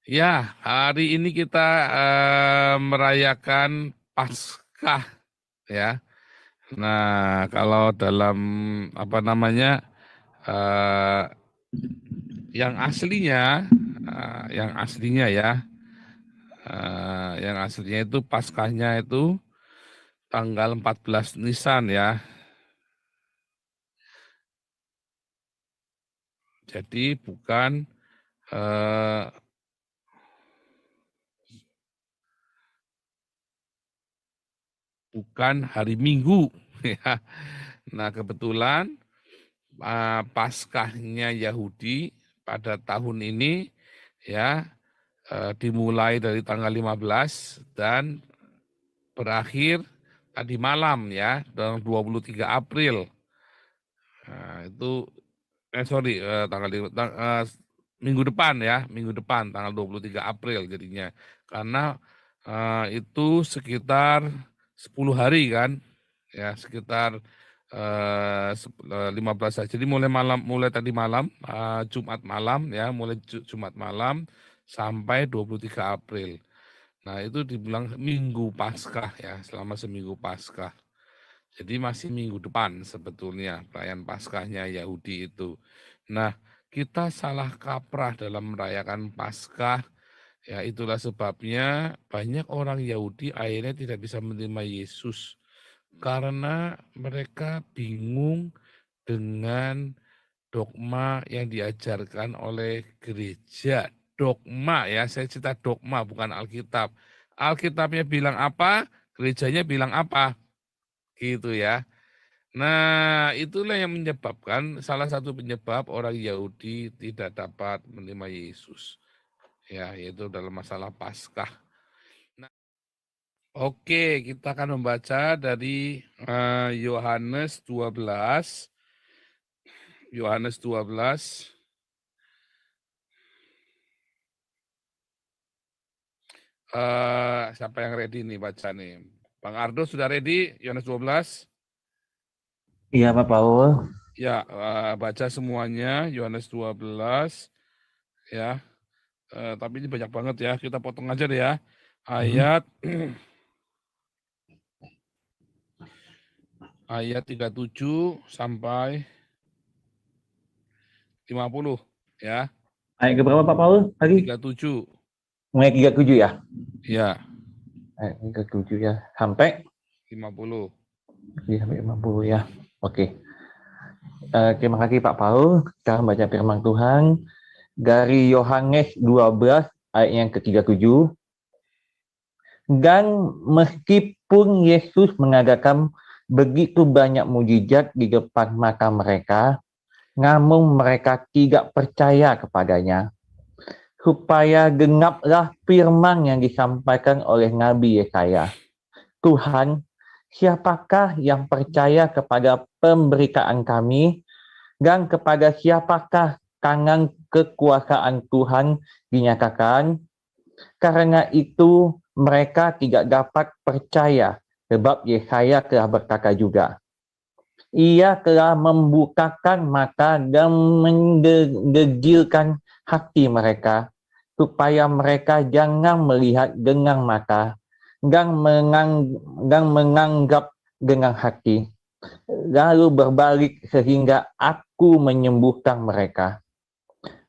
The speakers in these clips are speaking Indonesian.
Ya, hari ini kita merayakan Paskah ya. Nah, kalau dalam apa namanya eh, yang aslinya ya, yang aslinya itu Paskahnya itu tanggal 14 Nisan ya. Jadi eh, bukan hari Minggu ya. Nah, kebetulan Paskahnya Yahudi pada tahun ini ya dimulai dari tanggal 15 dan berakhir tadi malam ya, tanggal 23 April. Nah, itu sorry minggu depan ya, minggu depan tanggal 23 April jadinya. Karena itu sekitar 10 hari kan, ya sekitar 15 hari. Jadi mulai tadi malam, Jumat malam ya, mulai Jumat malam sampai 23 April. Nah, itu dibilang Minggu Paskah ya, selama seminggu Paskah. Jadi masih minggu depan sebetulnya perayaan Paskahnya Yahudi itu. Nah, kita salah kaprah dalam merayakan Paskah. Ya, itulah sebabnya banyak orang Yahudi akhirnya tidak bisa menerima Yesus karena mereka bingung dengan dogma yang diajarkan oleh gereja. Dogma ya, saya cerita dogma bukan Alkitab. Alkitabnya bilang apa, gerejanya bilang apa, gitu ya. Nah, itulah yang menyebabkan salah satu penyebab orang Yahudi tidak dapat menerima Yesus. Ya, yaitu dalam masalah Paskah. Nah, oke, kita akan membaca dari Yohanes 12. Yohanes 12. Siapa yang ready nih baca nih? Bang Ardo sudah ready? Yohanes 12. Iya Pak Paul. Ya, baca semuanya Yohanes 12 ya. Tapi ini banyak banget ya. Kita potong aja deh ya. Ayat ayat 37 sampai 50 ya. Ayat ke berapa Pak Paul tadi? 37 Mulai 37 ya? ya, Ayat 37 ya. Sampai 50. sampai 50 ya. Oke. Terima kasih Pak Paul. Kita baca firman Tuhan dari Yohanes 12 ayat yang ke-37. Dan meskipun Yesus mengadakan begitu banyak mujizat di depan mata mereka, namun mereka tidak percaya kepadanya. Supaya genaplah firman yang disampaikan oleh Nabi Yesaya. Tuhan, siapakah yang percaya kepada pemberitaan kami dan kepada siapakah tangan kekuasaan Tuhan dinyatakan? Karena itu mereka tidak dapat percaya sebab Yesaya telah berkata juga. Ia telah membukakan mata dan menggegilkan hati mereka supaya mereka jangan melihat dengan mata dan menganggap dengan hati, lalu berbalik sehingga aku menyembuhkan mereka.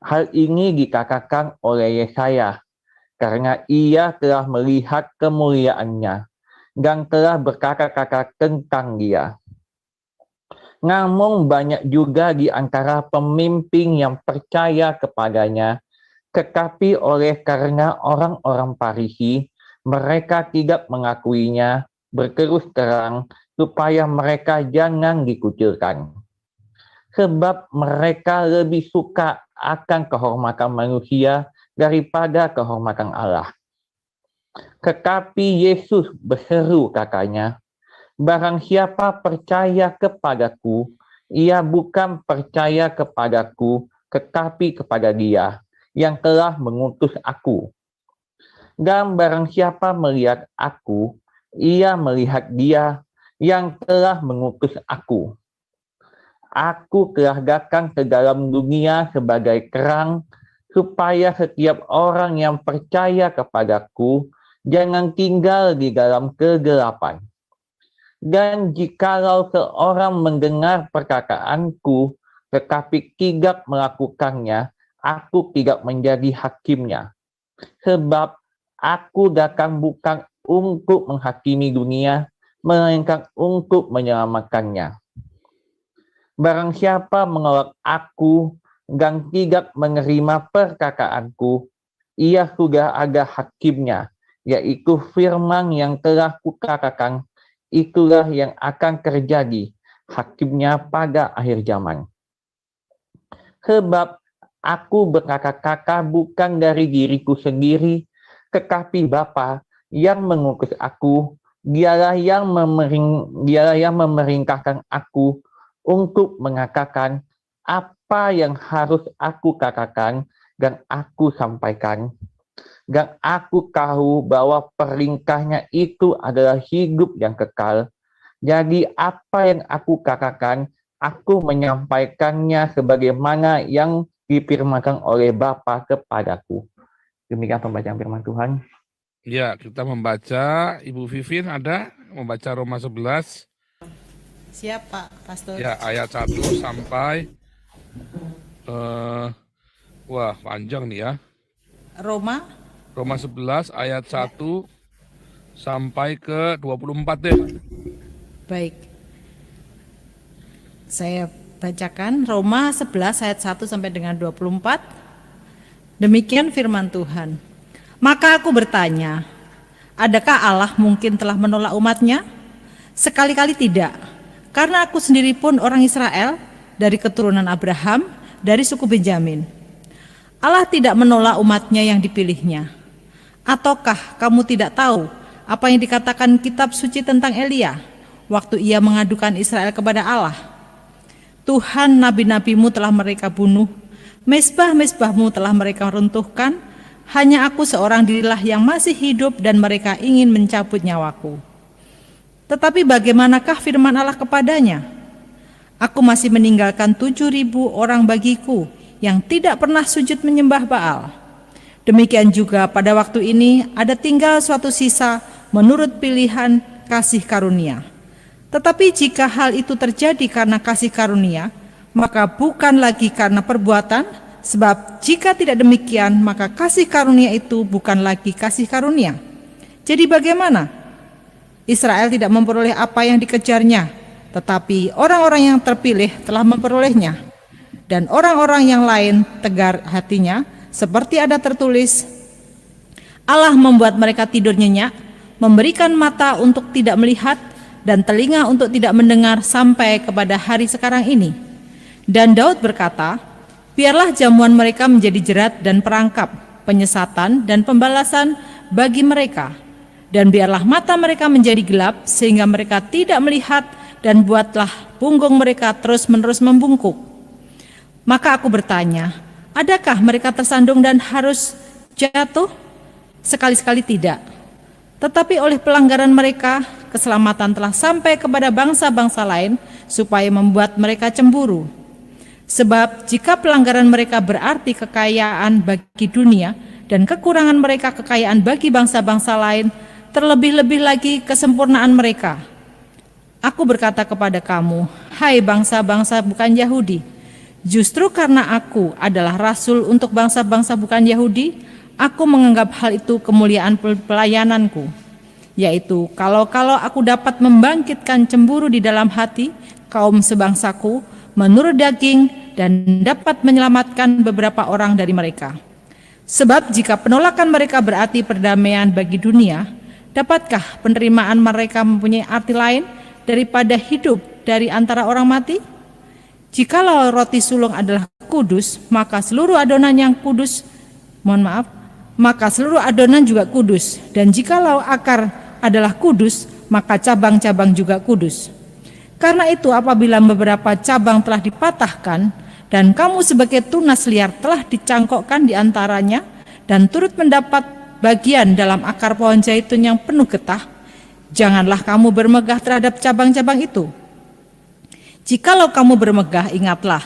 Hal ini dikatakan oleh Yesaya karena ia telah melihat kemuliaannya dan telah berkata-kata tentang dia. Namun banyak juga di antara pemimpin yang percaya kepadanya, tetapi oleh karena orang-orang Farisi, mereka tidak mengakuinya berterus terang supaya mereka jangan dikucilkan. Sebab mereka lebih suka akan kehormatan manusia daripada kehormatan Allah. Tetapi Yesus berseru katanya, barang siapa percaya kepadaku, ia bukan percaya kepadaku, tetapi kepada Dia yang telah mengutus aku. Dan barang siapa melihat aku, ia melihat Dia yang telah mengutus aku. Aku telah datang ke dalam dunia sebagai terang, supaya setiap orang yang percaya kepadaku jangan tinggal di dalam kegelapan. Dan jikalau seorang mendengar perkataanku, tetapi tidak melakukannya, aku tidak menjadi hakimnya. Sebab aku datang bukan untuk menghakimi dunia, melainkan untuk menyelamatkannya. Barang siapa menolak aku dan tidak menerima perkataanku, ia sudah ada hakimnya, yaitu firman yang telah kukatakan, itulah yang akan terjadi, hakimnya pada akhir zaman. Sebab aku berkata-kata bukan dari diriku sendiri, tetapi Bapa yang mengutus aku, dialah yang memerintahkan aku untuk mengatakan apa yang harus aku katakan dan aku sampaikan. Dan aku tahu bahwa perintahnya itu adalah hidup yang kekal. Jadi apa yang aku katakan, aku menyampaikannya sebagaimana yang difirmankan oleh Bapa kepadaku. Demikian pembacaan firman Tuhan. Ya, kita membaca. Ibu Vivin ada membaca Roma 11. Siap Pak Pastor. Ya, ayat 1 sampai wah, panjang nih ya. Roma Roma 11 ayat 1 sampai ke 24 deh. baik. Saya bacakan Roma 11 ayat 1 sampai dengan 24. Demikian firman Tuhan. Maka aku bertanya, adakah Allah mungkin telah menolak umatnya? Sekali-kali tidak. Karena aku sendiri pun orang Israel, dari keturunan Abraham, dari suku Benjamin. Allah tidak menolak umatnya yang dipilihnya. Ataukah kamu tidak tahu apa yang dikatakan kitab suci tentang Elia waktu ia mengadukan Israel kepada Allah? Tuhan, nabi-nabimu telah mereka bunuh, mezbah-mezbahmu telah mereka runtuhkan, hanya aku seorang dirilah yang masih hidup dan mereka ingin mencabut nyawaku. Tetapi bagaimanakah firman Allah kepadanya? Aku masih meninggalkan 7.000 orang bagiku yang tidak pernah sujud menyembah Baal. Demikian juga pada waktu ini ada tinggal suatu sisa menurut pilihan kasih karunia. Tetapi jika hal itu terjadi karena kasih karunia, maka bukan lagi karena perbuatan, sebab jika tidak demikian, maka kasih karunia itu bukan lagi kasih karunia. Jadi bagaimana? Israel tidak memperoleh apa yang dikejarnya, tetapi orang-orang yang terpilih telah memperolehnya. Dan orang-orang yang lain tegar hatinya, seperti ada tertulis, Allah membuat mereka tidur nyenyak, memberikan mata untuk tidak melihat, dan telinga untuk tidak mendengar sampai kepada hari sekarang ini. Dan Daud berkata, biarlah jamuan mereka menjadi jerat dan perangkap, penyesatan dan pembalasan bagi mereka. Dan biarlah mata mereka menjadi gelap, sehingga mereka tidak melihat, dan buatlah punggung mereka terus-menerus membungkuk. Maka aku bertanya, adakah mereka tersandung dan harus jatuh? Sekali-sekali tidak. Tetapi oleh pelanggaran mereka, keselamatan telah sampai kepada bangsa-bangsa lain, supaya membuat mereka cemburu. Sebab jika pelanggaran mereka berarti kekayaan bagi dunia, dan kekurangan mereka kekayaan bagi bangsa-bangsa lain, terlebih-lebih lagi kesempurnaan mereka. Aku berkata kepada kamu, hai bangsa-bangsa bukan Yahudi, justru karena aku adalah rasul untuk bangsa-bangsa bukan Yahudi, aku menganggap hal itu kemuliaan pelayananku, yaitu kalau aku dapat membangkitkan cemburu di dalam hati kaum sebangsaku menurut daging dan dapat menyelamatkan beberapa orang dari mereka. Sebab jika penolakan mereka berarti perdamaian bagi dunia, dapatkah penerimaan mereka mempunyai arti lain daripada hidup dari antara orang mati? Jikalau roti sulung adalah kudus, maka seluruh adonan yang kudus, maka seluruh adonan juga kudus. Dan jikalau akar adalah kudus, maka cabang-cabang juga kudus. Karena itu apabila beberapa cabang telah dipatahkan, dan kamu sebagai tunas liar telah dicangkokkan di antaranya, dan turut mendapat bagian dalam akar pohon zaitun yang penuh getah, janganlah kamu bermegah terhadap cabang-cabang itu. Jikalau kamu bermegah, ingatlah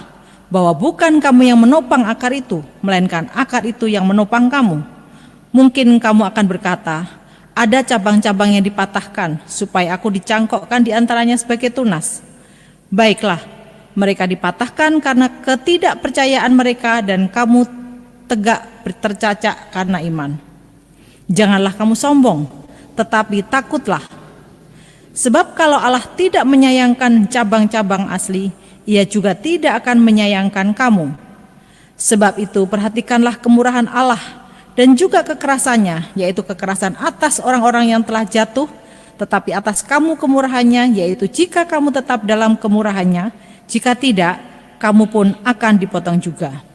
bahwa bukan kamu yang menopang akar itu, melainkan akar itu yang menopang kamu. Mungkin kamu akan berkata, ada cabang-cabang yang dipatahkan supaya aku dicangkokkan di antaranya sebagai tunas. Baiklah, mereka dipatahkan karena ketidakpercayaan mereka dan kamu tegak tercacak karena iman. Janganlah kamu sombong, tetapi takutlah. Sebab kalau Allah tidak menyayangkan cabang-cabang asli, Ia juga tidak akan menyayangkan kamu. Sebab itu perhatikanlah kemurahan Allah dan juga kekerasannya, yaitu kekerasan atas orang-orang yang telah jatuh, tetapi atas kamu kemurahannya, yaitu jika kamu tetap dalam kemurahannya, jika tidak, kamu pun akan dipotong juga.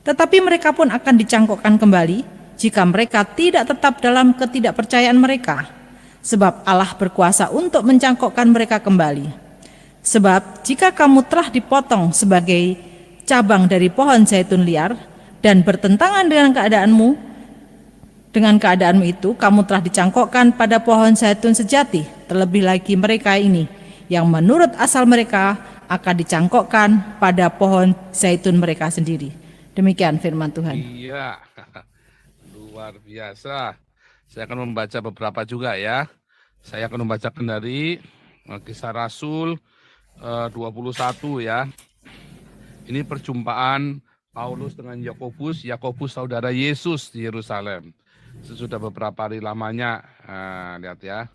Tetapi mereka pun akan dicangkokkan kembali, jika mereka tidak tetap dalam ketidakpercayaan mereka. Sebab Allah berkuasa untuk mencangkokkan mereka kembali. Sebab jika kamu telah dipotong sebagai cabang dari pohon zaitun liar dan bertentangan dengan keadaanmu itu, kamu telah dicangkokkan pada pohon zaitun sejati. Terlebih lagi mereka ini, yang menurut asal mereka akan dicangkokkan pada pohon zaitun mereka sendiri. Demikian firman Tuhan. Iya, luar biasa. Saya akan membaca beberapa juga ya. Saya akan membacakan dari Kisah Rasul 21 ya. Ini perjumpaan Paulus dengan Yakobus saudara Yesus di Yerusalem. Sesudah beberapa hari lamanya, lihat ya.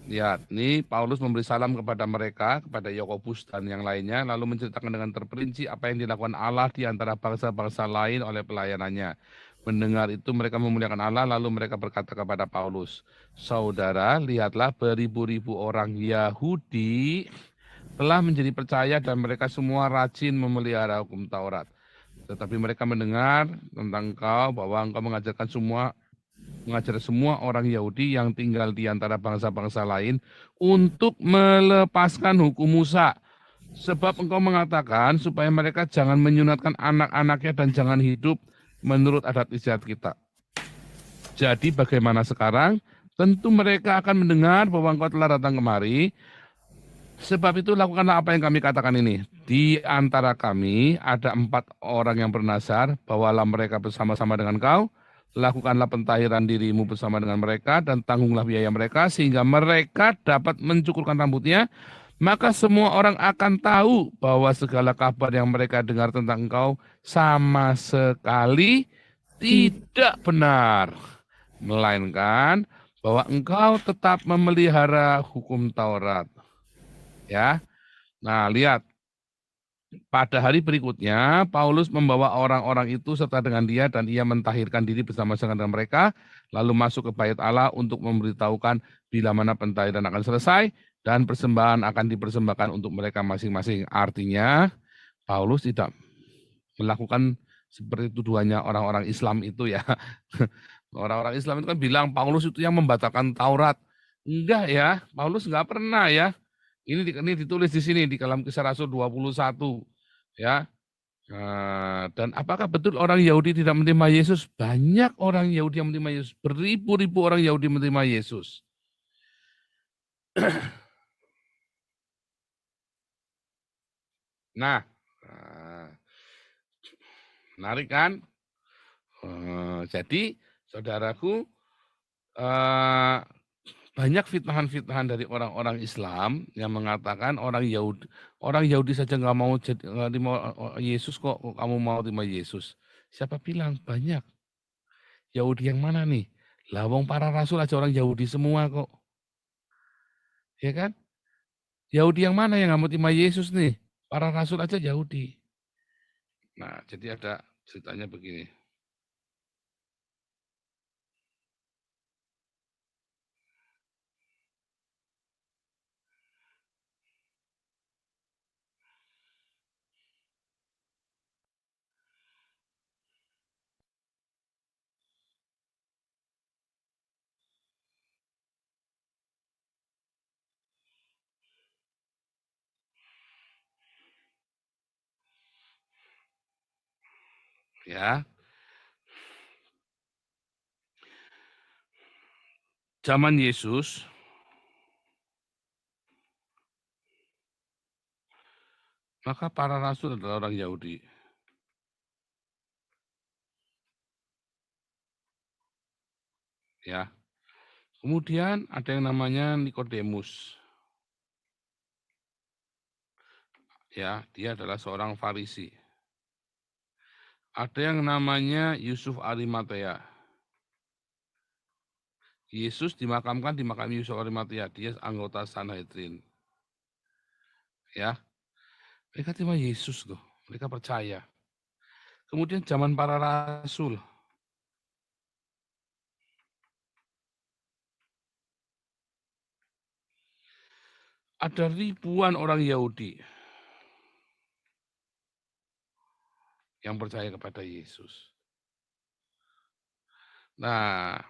Lihat, ini Paulus memberi salam kepada mereka, kepada Yakobus dan yang lainnya, lalu menceritakan dengan terperinci apa yang dilakukan Allah di antara bangsa-bangsa lain oleh pelayanannya. Mendengar itu mereka memuliakan Allah, lalu mereka berkata kepada Paulus, saudara, lihatlah beribu-ribu orang Yahudi telah menjadi percaya dan mereka semua rajin memelihara hukum Taurat. Tetapi mereka mendengar tentang engkau, bahwa engkau mengajar semua orang Yahudi yang tinggal di antara bangsa-bangsa lain untuk melepaskan hukum Musa. Sebab engkau mengatakan supaya mereka jangan menyunatkan anak-anaknya dan jangan hidup menurut adat istiadat kita. Jadi bagaimana sekarang? Tentu mereka akan mendengar bahwa engkau telah datang kemari. Sebab itu lakukanlah apa yang kami katakan ini. Di antara kami ada 4 orang yang bernazar, bawalah mereka bersama-sama dengan kau, lakukanlah pentahiran dirimu bersama dengan mereka, dan tanggunglah biaya mereka, sehingga mereka dapat mencukurkan rambutnya. Maka semua orang akan tahu bahwa segala kabar yang mereka dengar tentang engkau sama sekali tidak benar, melainkan bahwa engkau tetap memelihara hukum Taurat. Ya, nah lihat, pada hari berikutnya Paulus membawa orang-orang itu serta dengan dia dan ia mentahirkan diri bersama-sama dengan mereka, lalu masuk ke bait Allah untuk memberitahukan bila mana pentahiran akan selesai dan persembahan akan dipersembahkan untuk mereka masing-masing. Artinya Paulus tidak melakukan seperti tuduhannya orang-orang Islam itu ya. Orang-orang Islam itu kan bilang Paulus itu yang membatalkan Taurat. Enggak ya, Paulus enggak pernah ya. Ini ditulis di sini di dalam Kisah Rasul 21 ya. Dan apakah betul orang Yahudi tidak menerima Yesus? Banyak orang Yahudi yang menerima Yesus, beribu-ribu orang Yahudi menerima Yesus. Nah, menarik kan? Jadi saudaraku, banyak fitnahan-fitnahan dari orang-orang Islam yang mengatakan orang Yahudi saja nggak mau terima Yesus, kok kamu mau terima Yesus. Siapa bilang? Banyak. Yahudi yang mana nih? Lah wong para rasul aja orang Yahudi semua kok. Ya kan? Yahudi yang mana yang nggak mau terima Yesus nih? Para rasul aja Yahudi. Nah, jadi ada ceritanya begini. Ya. Zaman Yesus, maka para rasul adalah orang Yahudi. ya. Kemudian ada yang namanya Nikodemus. Ya, dia adalah seorang Farisi. Ada yang namanya Yusuf Arimatea. Yesus dimakamkan di makam Yusuf Arimatea, dia anggota Sanhedrin. Ya, mereka terima Yesus loh, mereka percaya. Kemudian zaman para rasul, ada ribuan orang Yahudi yang percaya kepada Yesus. Nah,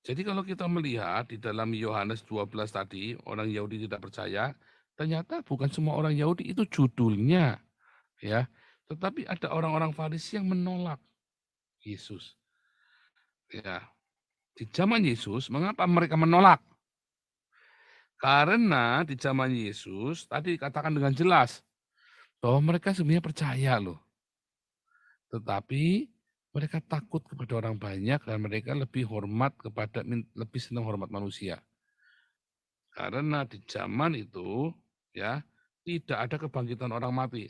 jadi kalau kita melihat di dalam Yohanes 12 tadi, orang Yahudi tidak percaya, ternyata bukan semua orang Yahudi itu judulnya, ya. Tetapi ada orang-orang Farisi yang menolak Yesus. Ya, di zaman Yesus, mengapa mereka menolak? Karena di zaman Yesus tadi dikatakan dengan jelas bahwa mereka sebenarnya percaya loh. Tetapi mereka takut kepada orang banyak dan mereka lebih lebih senang hormat manusia. Karena di zaman itu ya tidak ada kebangkitan orang mati.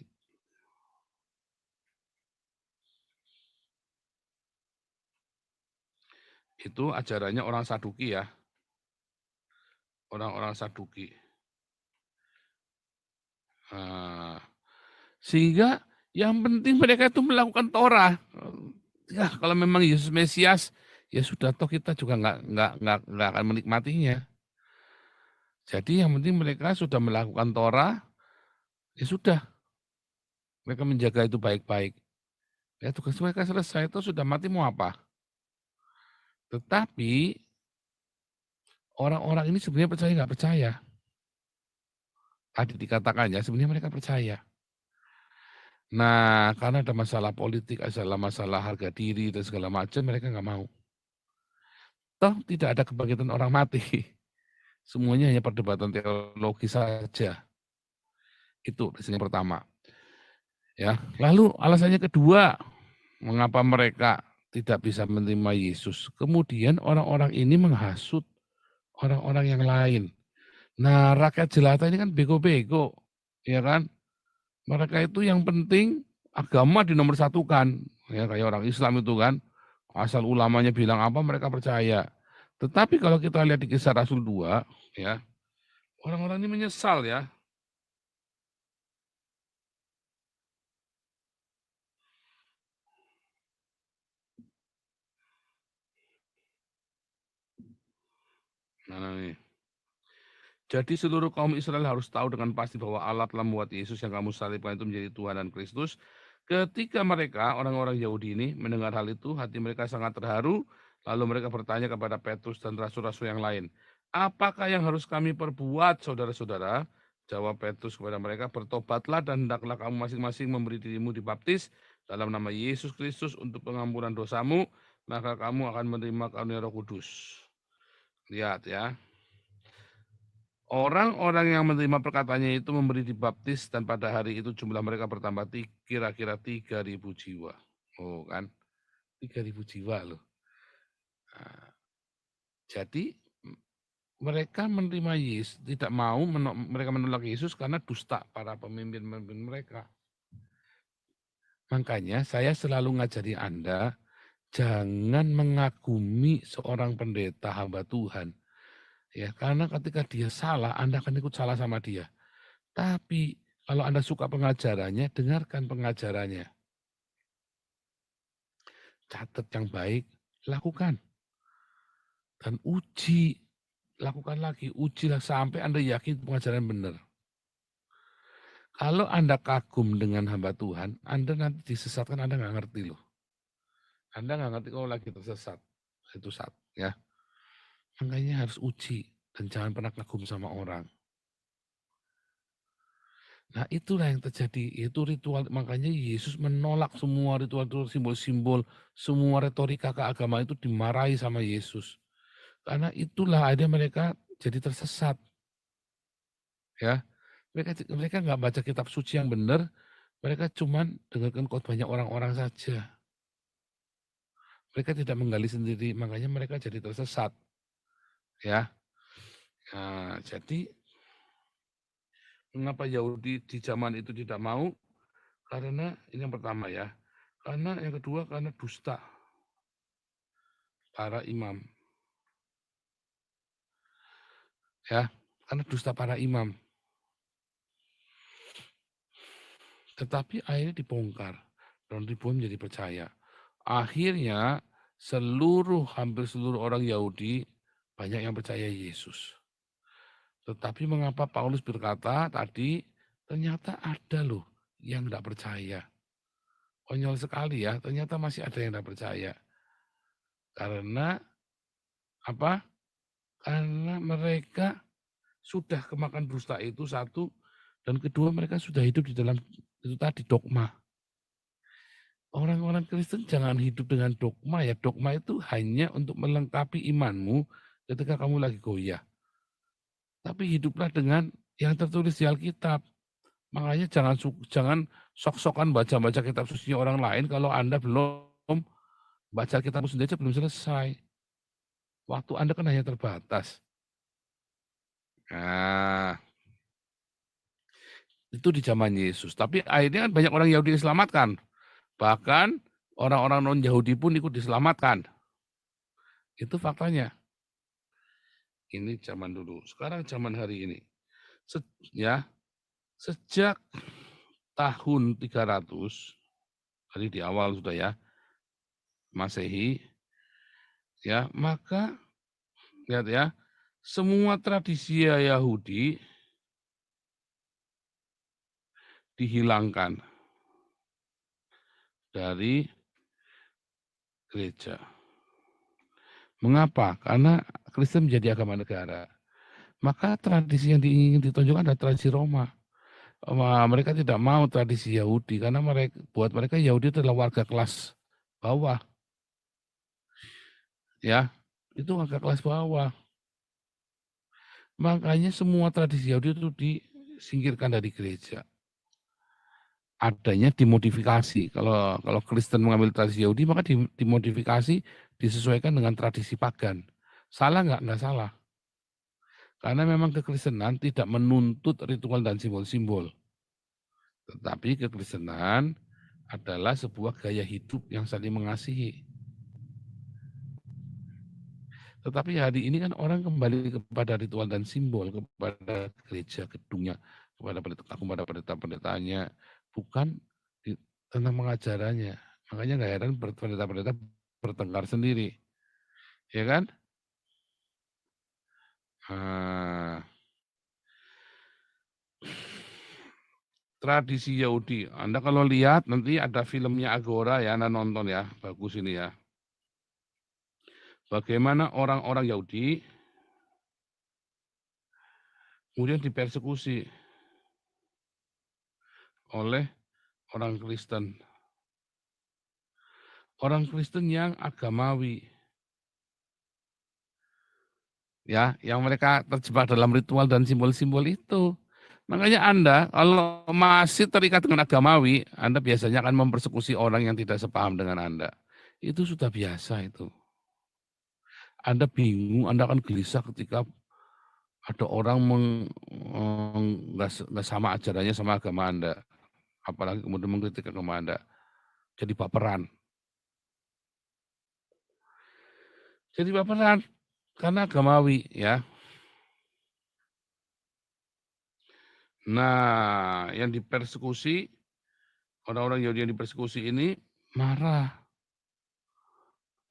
Itu ajarannya orang Saduki ya. Orang-orang Saduki. Nah, sehingga yang penting mereka itu melakukan Torah. Ya, kalau memang Yesus Mesias, ya sudah toh kita juga nggak akan menikmatinya. Jadi yang penting mereka sudah melakukan Torah, ya sudah. Mereka menjaga itu baik-baik. Ya tugas mereka selesai, itu sudah mati mau apa. Tetapi orang-orang ini sebenarnya percaya nggak percaya. Tadi dikatakan ya, sebenarnya mereka percaya. Nah, karena ada masalah politik, ada masalah harga diri dan segala macam, mereka nggak mau. Toh tidak ada kebangkitan orang mati. Semuanya hanya perdebatan teologi saja. Itu alasannya pertama. Ya, lalu alasannya kedua, mengapa mereka tidak bisa menerima Yesus? Kemudian orang-orang ini menghasut orang-orang yang lain. Nah, rakyat jelata ini kan bego-bego, ya kan? Mereka itu yang penting agama dinomor satukan, ya kayak orang Islam itu kan. Asal ulamanya bilang apa mereka percaya. Tetapi kalau kita lihat di Kisah Rasul 2, ya, orang-orang ini menyesal ya. Nah, nih. Jadi seluruh kaum Israel harus tahu dengan pasti bahwa Allah telah membuat Yesus yang kamu salibkan itu menjadi Tuhan dan Kristus. Ketika mereka, orang-orang Yahudi ini, mendengar hal itu, hati mereka sangat terharu. Lalu mereka bertanya kepada Petrus dan rasul-rasul yang lain, apakah yang harus kami perbuat, saudara-saudara? Jawab Petrus kepada mereka, bertobatlah dan hendaklah kamu masing-masing memberi dirimu dibaptis dalam nama Yesus Kristus untuk pengampunan dosamu, maka kamu akan menerima karunia Roh Kudus. Lihat ya. Orang-orang yang menerima perkataannya itu memberi dibaptis dan pada hari itu jumlah mereka bertambah kira-kira 3.000 jiwa. Oh kan, 3.000 jiwa loh. Nah, jadi mereka menerima Yesus, tidak mau mereka menolak Yesus karena dusta para pemimpin-pemimpin mereka. Makanya saya selalu ngajari Anda, jangan mengagumi seorang pendeta hamba Tuhan. Ya, karena ketika dia salah, Anda akan ikut salah sama dia. Tapi kalau Anda suka pengajarannya, dengarkan pengajarannya. Catat yang baik, lakukan. Dan uji, lakukan lagi. Ujilah sampai Anda yakin pengajaran benar. Kalau Anda kagum dengan hamba Tuhan, Anda nanti disesatkan, Anda nggak ngerti loh. Anda nggak ngerti kalau lagi tersesat. Itu saat, ya. Makanya harus uji dan jangan pernah kagum sama orang. Nah itulah yang terjadi, itu ritual, makanya Yesus menolak semua ritual-ritual, simbol-simbol, semua retorika keagamaan itu dimarahi sama Yesus. Karena itulah akhirnya mereka jadi tersesat. Ya, mereka nggak baca kitab suci yang benar, mereka cuman dengarkan khotbahnya orang-orang saja. Mereka tidak menggali sendiri, makanya mereka jadi tersesat. Ya, nah, jadi mengapa Yahudi di zaman itu tidak mau? Karena ini yang pertama ya. Karena yang kedua karena dusta para imam. Ya, karena dusta para imam. Tetapi akhirnya dibongkar dan ribuan menjadi percaya. Akhirnya hampir seluruh orang Yahudi banyak yang percaya Yesus. Tetapi mengapa Paulus berkata tadi, ternyata ada loh yang tidak percaya. Konyol sekali ya, ternyata masih ada yang tidak percaya. Karena apa? Karena mereka sudah kemakan dusta itu satu, dan kedua mereka sudah hidup di dalam itu tadi dogma. Orang-orang Kristen jangan hidup dengan dogma ya. Dogma itu hanya untuk melengkapi imanmu ketika kamu lagi goyah. Tapi hiduplah dengan yang tertulis di Alkitab. Makanya jangan sok-sokan baca-baca kitab suci orang lain kalau Anda belum baca kitab sendiri aja belum selesai. Waktu Anda kan hanya terbatas. Nah, itu di zaman Yesus. Tapi akhirnya kan banyak orang Yahudi diselamatkan. Bahkan orang-orang non-Yahudi pun ikut diselamatkan. Itu faktanya. Ini zaman dulu. Sekarang zaman hari ini. Sejak tahun 300, tadi di awal sudah ya, Masehi, ya, maka lihat ya, semua tradisi Yahudi dihilangkan dari gereja. Mengapa? Karena Kristen menjadi agama negara. Maka tradisi yang ingin ditunjukkan adalah tradisi Roma. Mereka tidak mau tradisi Yahudi karena buat mereka Yahudi adalah warga kelas bawah. Ya, itu warga kelas bawah. Makanya semua tradisi Yahudi itu disingkirkan dari gereja. Adanya dimodifikasi. Kalau Kristen mengambil tradisi Yahudi, maka dimodifikasi, disesuaikan dengan tradisi pagan. Salah nggak? Nggak salah. Karena memang kekristenan tidak menuntut ritual dan simbol-simbol. Tetapi kekristenan adalah sebuah gaya hidup yang saling mengasihi. Tetapi hari ini kan orang kembali kepada ritual dan simbol, kepada gereja gedungnya, kepada pendeta-pendetanya, bukan tentang pengajarannya. Makanya nggak heran pendeta-pendeta bertengkar sendiri, ya kan? Nah, tradisi Yahudi. Anda kalau lihat nanti ada filmnya Agora ya, Anda nonton ya, bagus ini ya. Bagaimana orang-orang Yahudi kemudian dipersekusi oleh orang Kristen. Orang Kristen yang agamawi. Ya, yang mereka terjebak dalam ritual dan simbol-simbol itu. Makanya Anda kalau masih terikat dengan agamawi, Anda biasanya akan mempersekusi orang yang tidak sepaham dengan Anda. Itu sudah biasa itu. Anda bingung, Anda akan gelisah ketika ada orang nggak sama ajarannya sama agama Anda. Apalagi kemudian mengkritik agama Anda. Jadi baperan. Jadi baperan karena agamawi ya. Nah, yang dipersekusi, orang-orang Yahudi yang dipersekusi ini marah.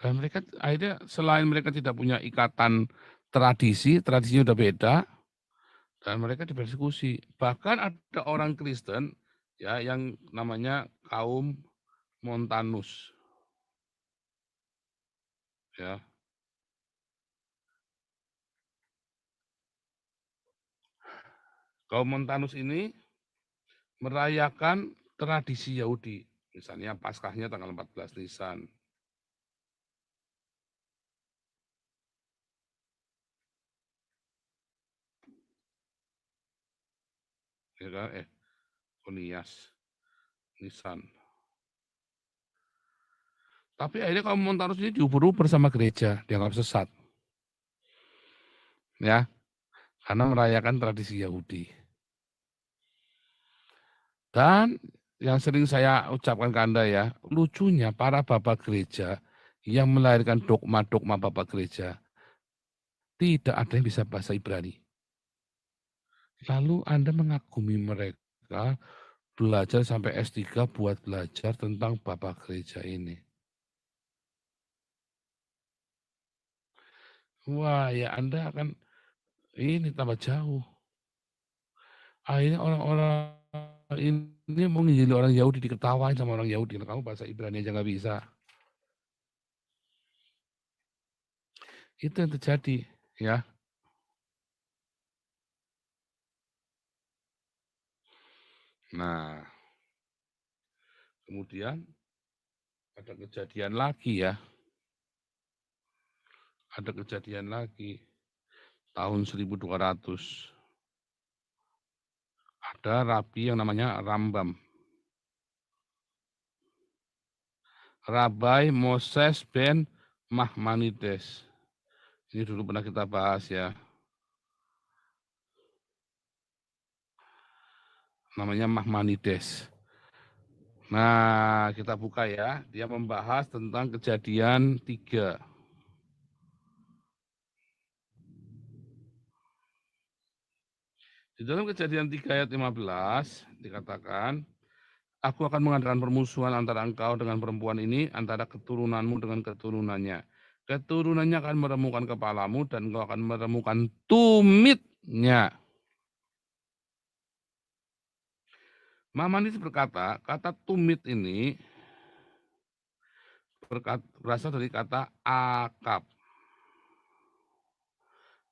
Dan mereka akhirnya selain mereka tidak punya ikatan tradisinya udah beda, dan mereka dipersekusi. Bahkan ada orang Kristen ya yang namanya kaum Montanus. Ya. Kaum Montanus ini merayakan tradisi Yahudi. Misalnya Paskahnya tanggal 14 Nisan. Ya kan? Onias, Nisan. Tapi akhirnya kaum Montanus ini diuber-uber sama gereja, dianggap sesat. Ya, karena merayakan tradisi Yahudi. Dan yang sering saya ucapkan ke Anda ya, lucunya para bapak gereja yang melahirkan dogma-dogma bapak gereja, tidak ada yang bisa bahasa Ibrani. Lalu Anda mengagumi mereka belajar sampai S3 buat belajar tentang bapak gereja ini. Wah, ya Anda akan ini tambah jauh. Akhirnya orang-orang ini mau nginjili orang Yahudi, diketawain sama orang Yahudi. Kamu bahasa Ibrani aja nggak bisa. Itu yang terjadi, ya. Nah, kemudian ada kejadian lagi ya. Ada kejadian lagi tahun 1200. Ada rabi yang namanya Rambam. Rabai Moses ben Mahmanides. Ini dulu pernah kita bahas ya. Namanya Mahmanides. Nah, kita buka ya. Dia membahas tentang kejadian 3. Di dalam kejadian 3 ayat 15 dikatakan, aku akan mengadakan permusuhan antara engkau dengan perempuan ini, antara keturunanmu dengan keturunannya. Keturunannya akan meremukkan kepalamu dan engkau akan meremukkan tumitnya. Mamanis berkata, kata tumit ini berasal dari kata akab,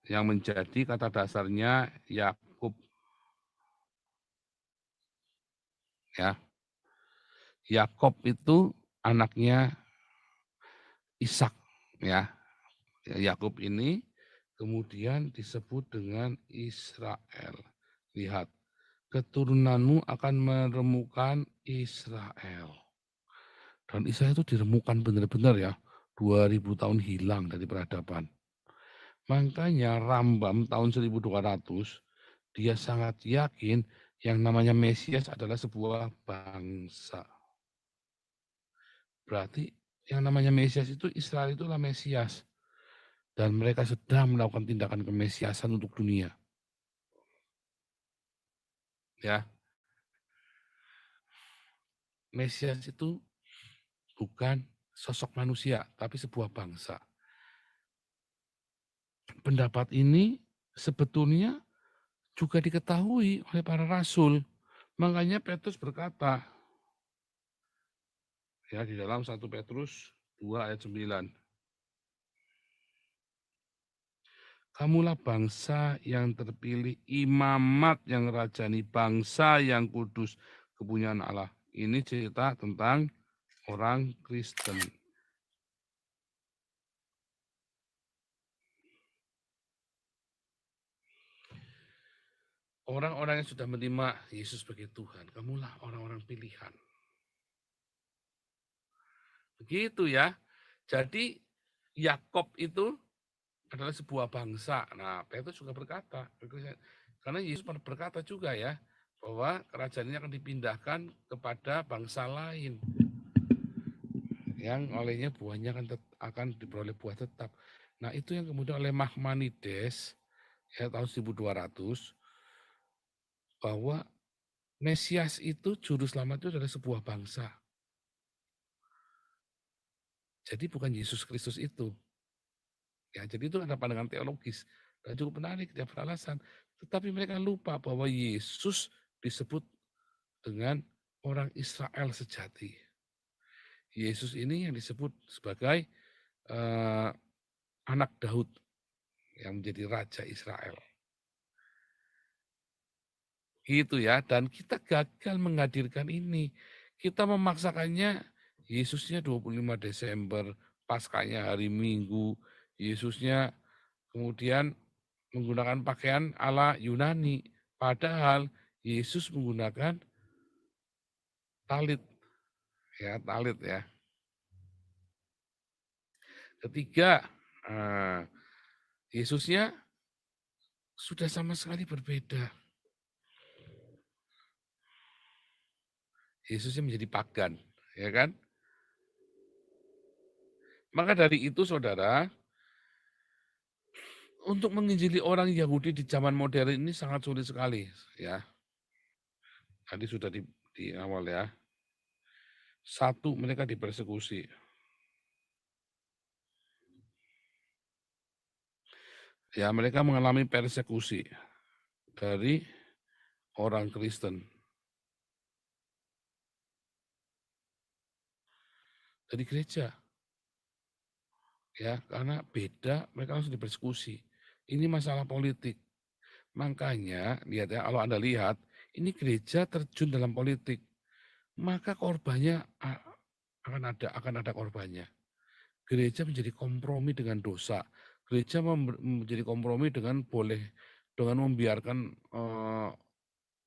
yang menjadi kata dasarnya Yakub. Ya, Yakob itu anaknya Ishak. Ya, Yakub ini kemudian disebut dengan Israel. Lihat, keturunanmu akan meremukkan Israel. Dan Israel itu diremukkan benar-benar ya. 2000 tahun hilang dari peradaban. Makanya Rambam tahun 1200, dia sangat yakin yang namanya Mesias adalah sebuah bangsa. Berarti yang namanya Mesias itu, Israel itulah Mesias. Dan mereka sedang melakukan tindakan kemesiasan untuk dunia. Ya, Mesias itu bukan sosok manusia, tapi sebuah bangsa. Pendapat ini sebetulnya juga diketahui oleh para rasul. Makanya Petrus berkata, ya di dalam 1 Petrus 2 ayat 9. Kamulah bangsa yang terpilih, imamat yang rajani, bangsa yang kudus, kepunyaan Allah. Ini cerita tentang orang Kristen. Orang-orang yang sudah menerima Yesus sebagai Tuhan, kamulah orang-orang pilihan. Begitu ya. Jadi Yakob itu adalah sebuah bangsa. Nah, Petrus juga berkata, karena Yesus berkata juga ya, bahwa kerajaan ini akan dipindahkan kepada bangsa lain yang olehnya buahnya akan diperoleh buah tetap. Nah, itu yang kemudian oleh Mahmanides ya tahun 1200, bahwa Mesias itu, juru selamat itu adalah sebuah bangsa. Jadi bukan Yesus Kristus itu. Ya, jadi itu ada pandangan teologis dan cukup menarik, dia beralasan. Tetapi mereka lupa bahwa Yesus disebut dengan orang Israel sejati. Yesus ini yang disebut sebagai anak Daud yang menjadi raja Israel. Gitu ya, dan kita gagal menghadirkan ini. Kita memaksakannya, Yesusnya 25 Desember, Paskahnya hari Minggu, Yesusnya kemudian menggunakan pakaian ala Yunani. Padahal Yesus menggunakan talit. Ya, talit ya. Ketiga, Yesusnya sudah sama sekali berbeda. Yesusnya menjadi pagan, ya kan? Maka dari itu, saudara, untuk menginjili orang Yahudi di zaman modern ini sangat sulit sekali, ya. Tadi sudah di awal ya. Satu, mereka dipersekusi. Ya, mereka mengalami persekusi dari orang Kristen. Dari gereja. Ya, karena beda, mereka langsung dipersekusi. Ini masalah politik. Makanya, lihat ya, kalau Anda lihat, ini gereja terjun dalam politik, maka korbannya akan ada korbannya. Gereja menjadi kompromi dengan dosa. Gereja menjadi kompromi dengan membiarkan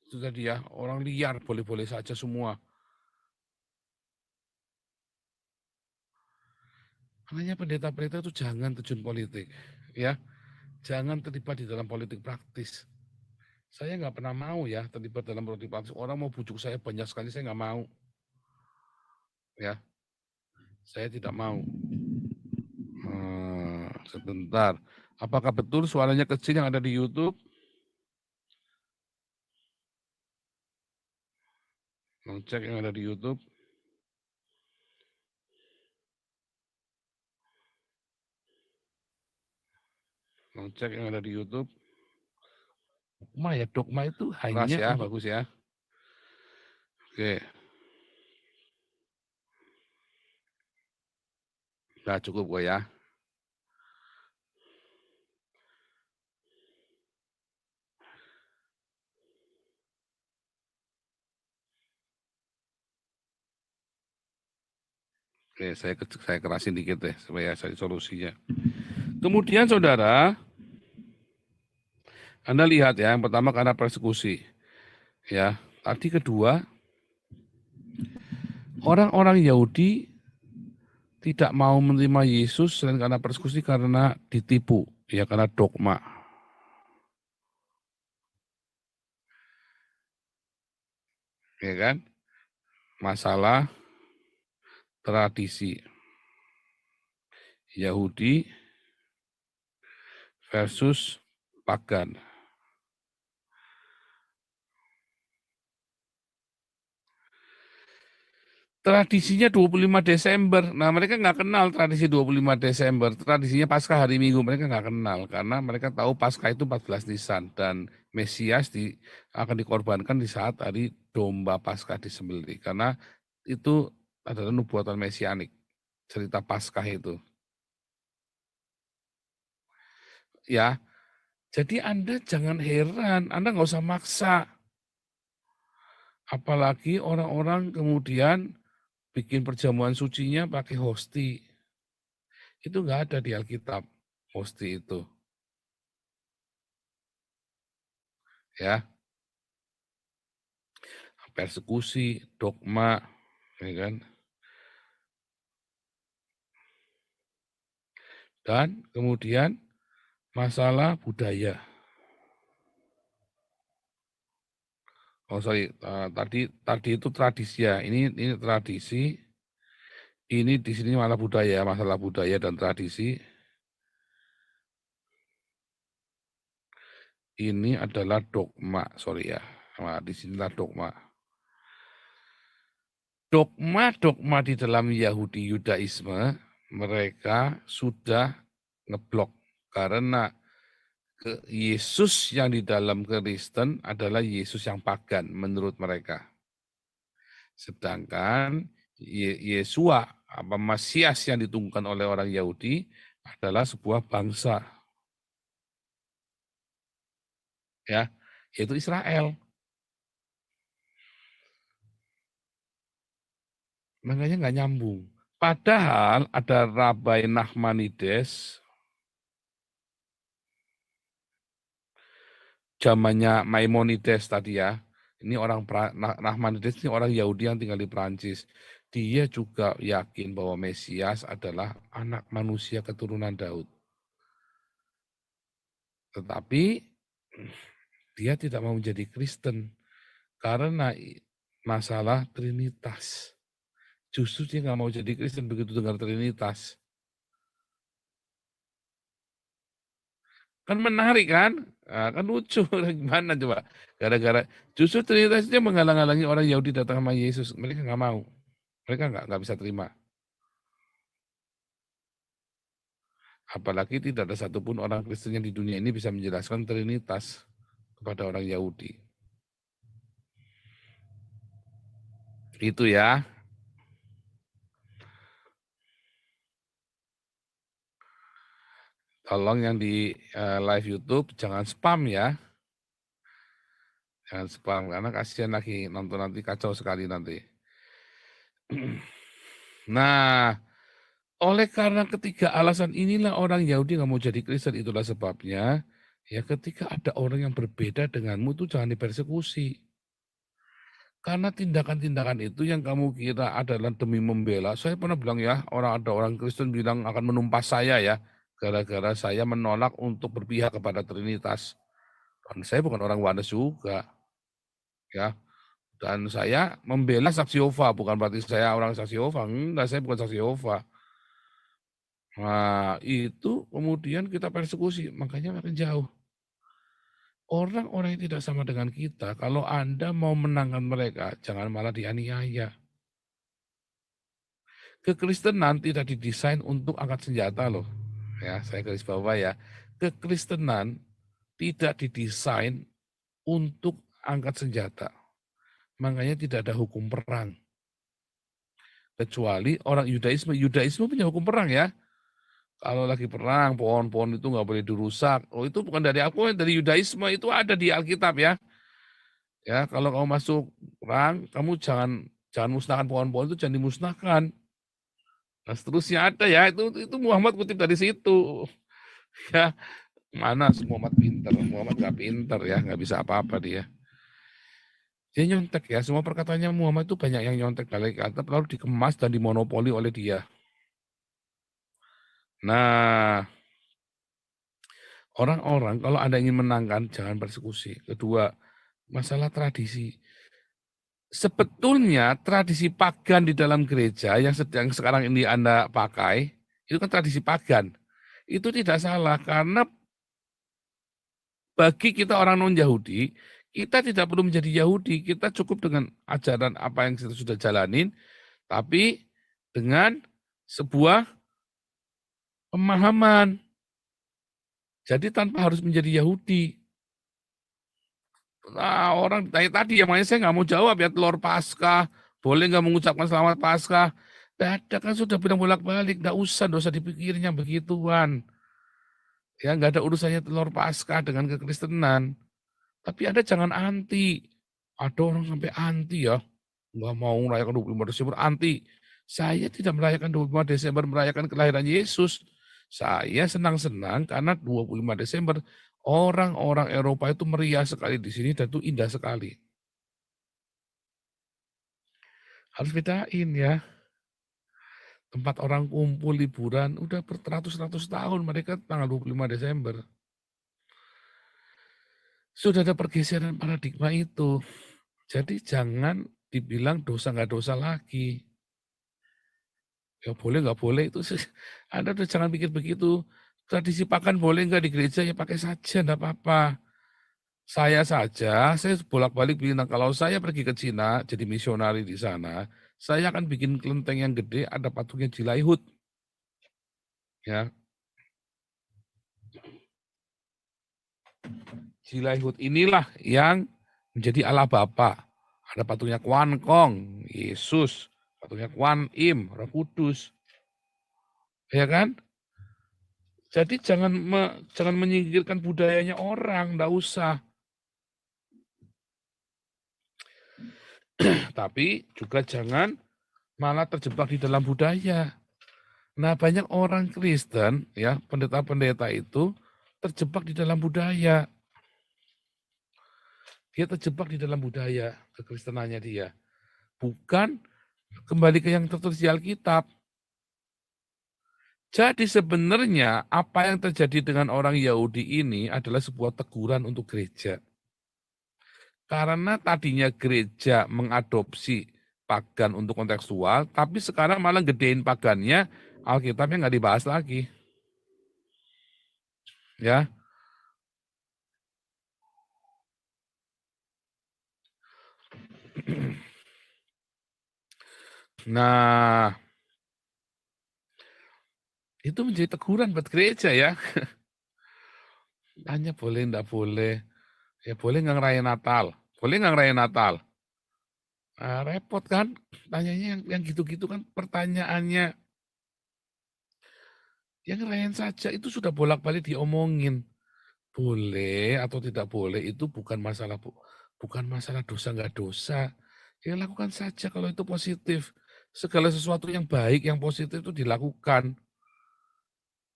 itu tadi ya, orang liar boleh-boleh saja semua. Makanya pendeta-pendeta itu jangan terjun politik, ya, jangan terlibat di dalam politik praktis. Saya nggak pernah mau ya terlibat dalam politik praktis. Orang mau bujuk saya banyak sekali, saya nggak mau, ya, saya tidak mau. Sebentar, apakah betul suaranya kecil yang ada di YouTube? Mau cek yang ada di YouTube. Mau cek yang ada di YouTube. Dogma itu hanya ya, bagus ya. Oke. Nah, cukup kok ya. Oke, saya kerasin dikit deh supaya saya solusinya. Kemudian saudara, Anda lihat ya, yang pertama karena persekusi. Ya, tadi kedua, orang-orang Yahudi tidak mau menerima Yesus selain karena persekusi, karena ditipu, ya karena dogma. Ya kan? Masalah tradisi Yahudi versus pagan. Tradisinya 25 Desember. Nah, mereka nggak kenal tradisi 25 Desember. Tradisinya Paskah hari Minggu, mereka nggak kenal. Karena mereka tahu Paskah itu 14 Nisan. Dan Mesias akan dikorbankan di saat hari domba Paskah disembelih. Karena itu adalah nubuatan mesianik. Cerita Paskah itu. Ya, jadi Anda jangan heran. Anda nggak usah maksa. Apalagi orang-orang kemudian bikin perjamuan sucinya pakai hosti. Itu nggak ada di Alkitab, hosti itu. Ya, persekusi, dogma, ya kan? Dan kemudian masalah budaya. Oh sorry, tadi itu tradisi ya. Ini tradisi. Ini di sini malah budaya, masalah budaya dan tradisi. Ini adalah dogma, sorry ya. Nah, di sinilah dogma. Dogma di dalam Yahudi Yudaisme, mereka sudah ngeblok karena Yesus yang di dalam Kristen adalah Yesus yang pagan menurut mereka. Sedangkan Yesua, Mesias yang ditunggukan oleh orang Yahudi adalah sebuah bangsa. Ya, yaitu Israel. Makanya nggak nyambung. Padahal ada Rabai Nachmanides, zamannya Maimonides tadi ya. Ini orang Nachmanides ini orang Yahudi yang tinggal di Perancis. dia juga yakin bahwa Mesias adalah anak manusia keturunan Daud. Tetapi dia tidak mau menjadi Kristen karena masalah Trinitas. Justru dia nggak mau jadi Kristen begitu dengar Trinitas. Kan menarik kan? Nah, kan lucu. Gimana coba? Gara-gara justru Trinitas itu menghalang-halangi orang Yahudi datang sama Yesus. Mereka nggak mau. Mereka nggak bisa terima. Apalagi tidak ada satupun orang Kristen yang di dunia ini bisa menjelaskan Trinitas kepada orang Yahudi. Itu ya. Tolong yang di live YouTube jangan spam ya. Jangan spam karena kasihan lagi nonton nanti kacau sekali nanti. Nah, oleh karena ketiga alasan inilah orang Yahudi nggak mau jadi Kristen. Itulah sebabnya ya ketika ada orang yang berbeda denganmu itu jangan dipersekusi. Karena tindakan-tindakan itu yang kamu kira adalah demi membela. Saya pernah bilang ya, ada orang Kristen bilang akan menumpas saya ya, gara-gara saya menolak untuk berpihak kepada Trinitas. Dan saya bukan orang Wanes juga, ya. Dan saya membela saksi Yehova, bukan berarti saya orang saksi Yehova. Enggak, saya bukan saksi Yehova. Nah, itu kemudian kita persekusi, makanya makin jauh. Orang-orang yang tidak sama dengan kita, kalau Anda mau menangkan mereka, jangan malah dianiaya. Kekristenan tidak didesain untuk angkat senjata loh. Ya, saya garis bawah ya. Kekristenan tidak didesain untuk angkat senjata. Makanya tidak ada hukum perang. Kecuali orang Yudaisme. Yudaisme punya hukum perang ya. Kalau lagi perang, pohon-pohon itu nggak boleh dirusak. Oh, itu bukan dari aku, dari Yudaisme, itu ada di Alkitab ya. Ya, kalau kamu masuk perang, kamu jangan musnahkan pohon-pohon itu, jangan dimusnahkan. Nah, seterusnya ada ya, itu Muhammad kutip dari situ. Ya, mana Muhammad pinter? Muhammad nggak pinter ya, nggak bisa apa-apa dia. Dia nyontek ya, semua perkataannya Muhammad itu banyak yang nyontek dari Alkitab lalu dikemas dan dimonopoli oleh dia. Nah, orang-orang kalau Anda ingin menangkan, jangan persekusi. Kedua, masalah tradisi. Sebetulnya tradisi pagan di dalam gereja yang sedang sekarang ini Anda pakai, itu kan tradisi pagan. Itu tidak salah, karena bagi kita orang non-Yahudi, kita tidak perlu menjadi Yahudi, kita cukup dengan ajaran apa yang kita sudah jalanin, tapi dengan sebuah pemahaman. Jadi tanpa harus menjadi Yahudi. Nah, orang tadi yang makanya saya nggak mau jawab ya, telur Paskah, boleh nggak mengucapkan selamat Paskah? Tidak kan sudah bilang bolak-balik, nggak usah dipikirin yang begituan. Ya nggak ada urusannya telur Paskah dengan kekristenan. Tapi Anda jangan anti. Ada orang sampai anti ya, nggak mau merayakan 25 Desember, anti. Saya tidak merayakan 25 Desember, merayakan kelahiran Yesus. Saya senang-senang karena 25 Desember orang-orang Eropa itu meriah sekali di sini dan itu indah sekali. Harus bedain ya. Tempat orang kumpul liburan udah beratus-ratus tahun mereka tanggal 25 Desember. Sudah ada pergeseran paradigma itu. Jadi jangan dibilang dosa nggak dosa lagi. Ya boleh nggak boleh itu sih. Anda udah jangan pikir begitu. Tradisi pakan boleh nggak di gereja ya pakai saja, nggak apa-apa. Saya saja, saya bolak-balik bilang kalau saya pergi ke Cina jadi misionari di sana, saya akan bikin kelenteng yang gede, ada patungnya Jilaihut. Ya. Jilaihut inilah yang menjadi Allah Bapa. Ada patungnya Kuan Kong, Yesus, patungnya Kuan Im, Roh Kudus. Ya kan? Jadi jangan menyingkirkan budayanya orang, enggak usah. Tapi juga jangan malah terjebak di dalam budaya. Nah, banyak orang Kristen, ya, pendeta-pendeta itu terjebak di dalam budaya. Dia terjebak di dalam budaya kekristenannya dia. Bukan Kembali ke yang tertulis di Alkitab. Jadi sebenarnya apa yang terjadi dengan orang Yahudi ini adalah sebuah teguran untuk gereja. Karena tadinya gereja mengadopsi pagan untuk kontekstual, tapi sekarang malah gedein pagannya, Alkitabnya nggak dibahas lagi. Ya, nah itu menjadi teguran buat gereja ya. Tanya boleh nggak boleh, ya boleh nggak ngerayain Natal, boleh nggak ngerayain Natal. Nah, repot kan, tanyanya yang gitu-gitu kan pertanyaannya. Yang ngerayain saja itu sudah bolak-balik diomongin. Boleh atau tidak boleh itu bukan masalah dosa nggak dosa. Ya lakukan saja kalau itu positif. Segala sesuatu yang baik, yang positif itu dilakukan.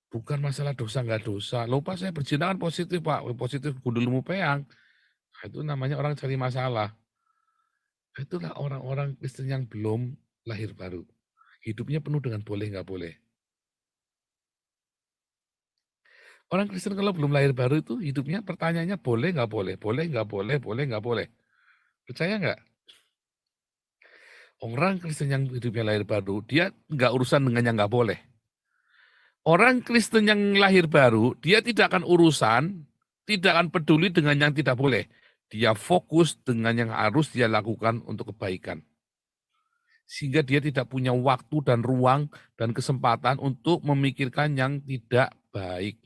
Bukan masalah dosa nggak dosa. Lupa saya berzina kan positif Pak, positif gundul mupeang. Nah, itu namanya orang cari masalah. Itulah orang-orang Kristen yang belum lahir baru. Hidupnya penuh dengan boleh nggak boleh. Orang Kristen kalau belum lahir baru itu hidupnya pertanyaannya boleh nggak boleh, boleh nggak boleh, boleh nggak boleh. Percaya nggak? Orang Kristen yang hidupnya lahir baru, dia nggak urusan dengan yang nggak boleh. Orang Kristen yang lahir baru, dia tidak akan tidak akan peduli dengan yang tidak boleh. Dia fokus dengan yang harus dia lakukan untuk kebaikan. Sehingga dia tidak punya waktu dan ruang dan kesempatan untuk memikirkan yang tidak baik.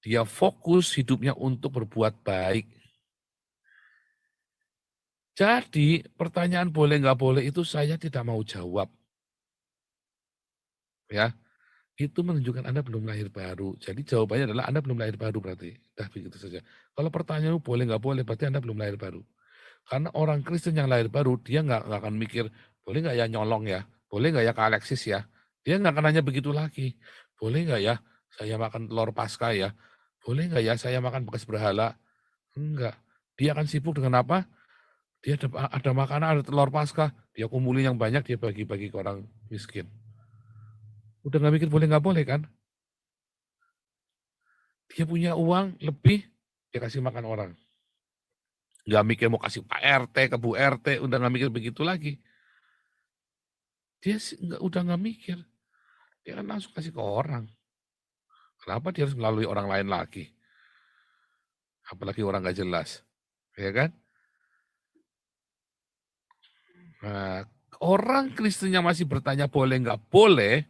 Dia fokus hidupnya untuk berbuat baik. Jadi pertanyaan boleh nggak boleh itu saya tidak mau jawab. Ya, itu menunjukkan Anda belum lahir baru. Jadi jawabannya adalah Anda belum lahir baru berarti. Dah begitu saja. Kalau pertanyaan boleh nggak boleh berarti Anda belum lahir baru. Karena orang Kristen yang lahir baru dia nggak akan mikir boleh nggak ya nyolong ya, boleh nggak ya ke Alexis ya. Dia nggak akan nanya begitu lagi. Boleh nggak ya saya makan telur Paskah ya, boleh nggak ya saya makan bekas berhala. Enggak. Dia akan sibuk dengan apa? Dia ada makanan, ada telur Paskah, dia kumpulin yang banyak, dia bagi-bagi ke orang miskin. Udah nggak mikir boleh nggak boleh kan? Dia punya uang lebih, dia kasih makan orang. Nggak mikir mau kasih Pak RT, ke Bu RT, udah nggak mikir begitu lagi. Dia udah nggak mikir, dia kan langsung kasih ke orang. Kenapa dia harus melalui orang lain lagi? Apalagi orang nggak jelas, ya kan? Nah, orang Kristen yang masih bertanya boleh nggak boleh,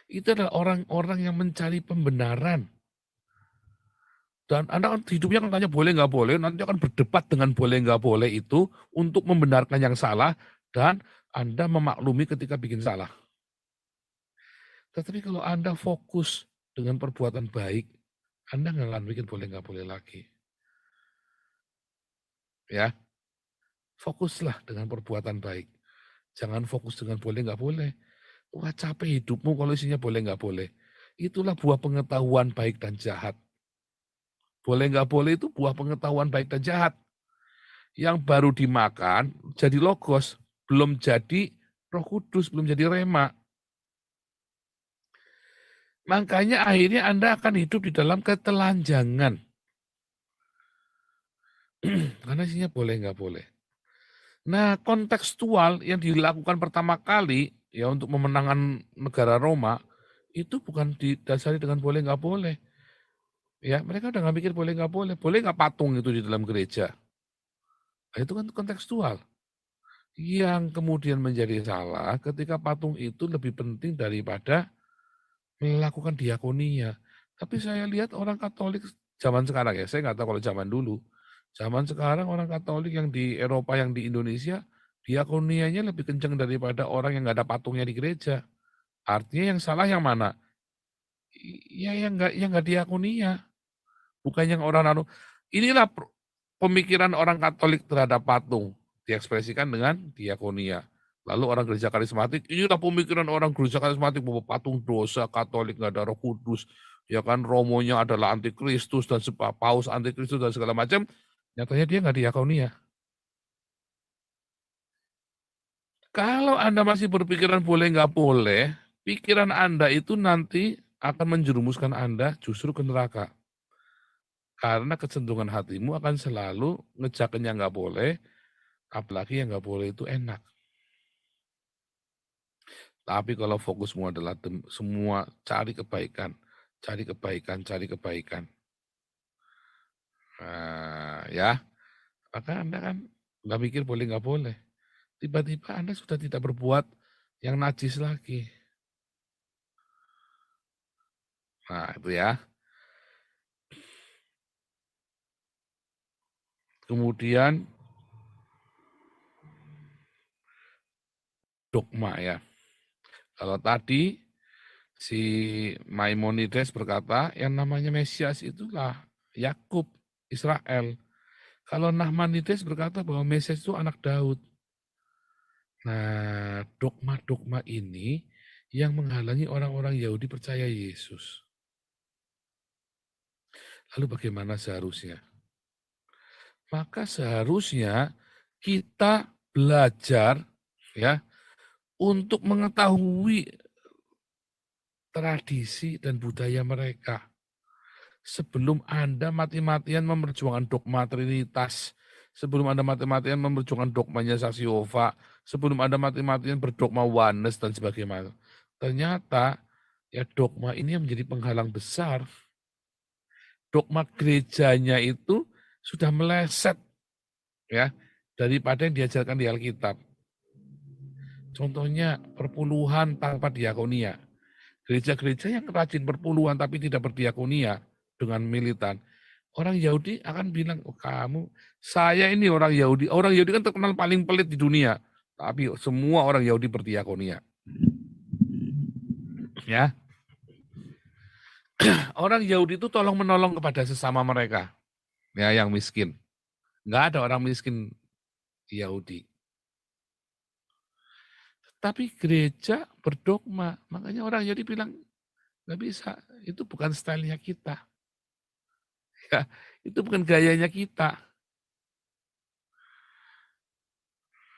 itu adalah orang-orang yang mencari pembenaran. Dan Anda kan hidupnya kan tanya boleh nggak boleh, nanti akan berdebat dengan boleh nggak boleh itu untuk membenarkan yang salah dan Anda memaklumi ketika bikin salah. Tetapi kalau Anda fokus dengan perbuatan baik, Anda nggak akan bikin boleh nggak boleh lagi. Ya, fokuslah dengan perbuatan baik. Jangan fokus dengan boleh nggak boleh. Wah capek hidupmu kalau isinya boleh nggak boleh. Itulah buah pengetahuan baik dan jahat. Boleh nggak boleh itu buah pengetahuan baik dan jahat. Yang baru dimakan jadi logos, belum jadi Roh Kudus, belum jadi rema. Makanya akhirnya Anda akan hidup di dalam ketelanjangan. Karena isinya boleh nggak boleh. Nah, kontekstual yang dilakukan pertama kali ya untuk memenangkan negara Roma itu bukan didasari dengan boleh nggak boleh. Ya, mereka udah nggak mikir boleh nggak patung itu di dalam gereja. Nah, itu kan kontekstual. Yang kemudian menjadi salah ketika patung itu lebih penting daripada melakukan diakonia. Tapi saya lihat orang Katolik zaman sekarang ya, saya nggak tahu kalau zaman dulu. Zaman sekarang orang Katolik yang di Eropa, yang di Indonesia, diakonianya lebih kencang daripada orang yang nggak ada patungnya di gereja. Artinya yang salah yang mana? Ya yang nggak diakonia. Bukan yang orang anu. Inilah pemikiran orang Katolik terhadap patung diekspresikan dengan diakonia. Lalu orang gereja karismatik, inilah pemikiran orang gereja karismatik bahwa patung dosa, Katolik nggak ada Roh Kudus, ya kan Romonya adalah antikristus dan paus antikristus dan segala macam. Nyatanya dia nggak diakonia. Kalau Anda masih berpikiran boleh nggak boleh, pikiran Anda itu nanti akan menjerumuskan Anda justru ke neraka. Karena kecenderungan hatimu akan selalu ngejakin yang nggak boleh, apalagi yang nggak boleh itu enak. Tapi kalau fokusmu adalah semua cari kebaikan, cari kebaikan, cari kebaikan. Nah, ya, maka Anda kan nggak mikir boleh nggak boleh. Tiba-tiba Anda sudah tidak berbuat yang najis lagi. Nah, itu ya. Kemudian dogma ya. Kalau tadi si Maimonides berkata yang namanya Mesias itulah Yakub, Israel. Kalau Nahmanides berkata bahwa Mesias itu anak Daud. Nah, dogma-dogma ini yang menghalangi orang-orang Yahudi percaya Yesus. Lalu bagaimana seharusnya? Maka seharusnya kita belajar ya untuk mengetahui tradisi dan budaya mereka. Sebelum Anda mati-matian memperjuangkan dogma Trinitas, sebelum Anda mati-matian memperjuangkan dogmanya Saksi Yehova, sebelum Anda mati-matian berdogma oneness dan sebagainya. Ternyata ya dogma ini yang menjadi penghalang besar. Dogma gerejanya itu sudah meleset ya daripada yang diajarkan di Alkitab. Contohnya perpuluhan tanpa diakonia. Gereja-gereja yang rajin perpuluhan tapi tidak berdiakonia dengan militan. Orang Yahudi akan bilang, oh, saya ini orang Yahudi. Orang Yahudi kan terkenal paling pelit di dunia. Tapi semua orang Yahudi berdiakonia. Ya, orang Yahudi itu tolong menolong kepada sesama mereka. Ya, yang miskin. Nggak ada orang miskin Yahudi. Tapi gereja berdogma. Makanya orang Yahudi bilang, nggak bisa. Itu bukan stylenya kita. Ya, itu bukan gayanya kita.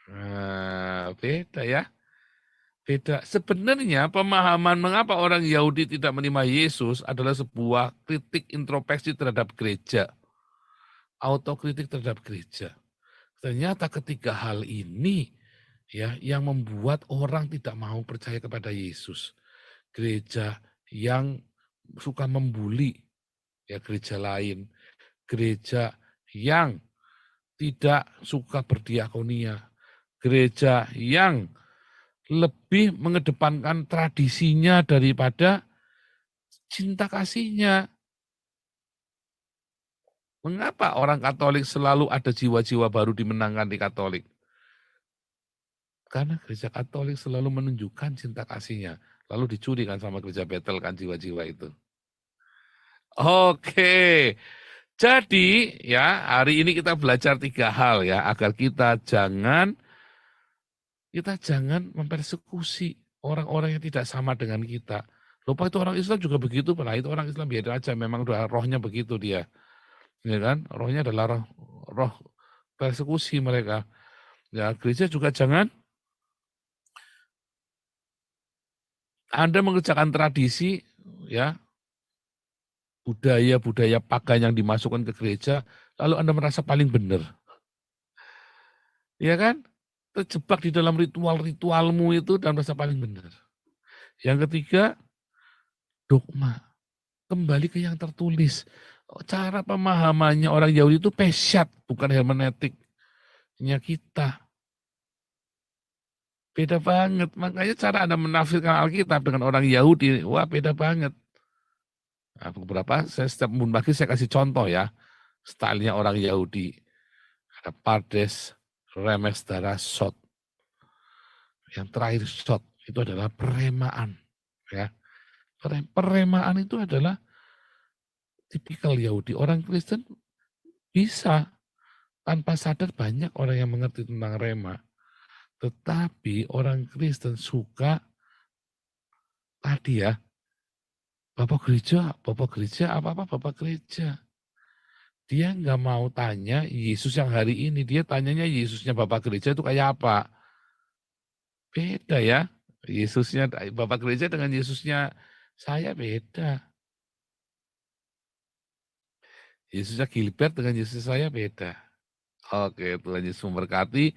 Nah, beda ya. Beda. Sebenarnya pemahaman mengapa orang Yahudi tidak menerima Yesus adalah sebuah kritik introspeksi terhadap gereja. Autokritik terhadap gereja. Ternyata ketiga hal ini ya yang membuat orang tidak mau percaya kepada Yesus. Gereja yang suka membuli ya gereja lain, gereja yang tidak suka berdiakonia, gereja yang lebih mengedepankan tradisinya daripada cinta kasihnya. Mengapa orang Katolik selalu ada jiwa-jiwa baru dimenangkan di Katolik? Karena gereja Katolik selalu menunjukkan cinta kasihnya. Lalu dicuri kan sama gereja Betel kan jiwa-jiwa itu. Oke, jadi ya hari ini kita belajar 3 hal ya agar kita jangan mempersekusi orang-orang yang tidak sama dengan kita. Lupa itu orang Islam juga begitu, lah itu orang Islam biasa aja, memang udah rohnya begitu dia. Ya kan? Rohnya adalah roh persekusi mereka. Ya, gereja juga jangan Anda mengerjakan tradisi ya, budaya-budaya pagan yang dimasukkan ke gereja, lalu Anda merasa paling benar. Ya kan? Terjebak di dalam ritual-ritualmu itu dan merasa paling benar. Yang ketiga, dogma. Kembali ke yang tertulis. Cara pemahamannya orang Yahudi itu pesyat, bukan hermeneutiknya kita. Beda banget. Makanya cara Anda menafsirkan Alkitab dengan orang Yahudi, wah beda banget. Nah, beberapa, setiap pagi saya kasih contoh ya. Stylenya orang Yahudi. Ada Pardes, Remes, Darah, Sot. Yang terakhir Sot, itu adalah peremaan. Ya. Peremaan itu adalah tipikal Yahudi. Orang Kristen bisa tanpa sadar banyak orang yang mengerti tentang rema. Tetapi orang Kristen suka tadi ya, Bapak gereja, apa-apa Bapak gereja. Dia nggak mau tanya Yesus yang hari ini, dia tanyanya Yesusnya Bapak gereja itu kayak apa. Beda ya. Yesusnya Bapak gereja dengan Yesusnya saya beda. Yesusnya Gilbert dengan Yesus saya beda. Oke, Tuhan Yesus memberkati.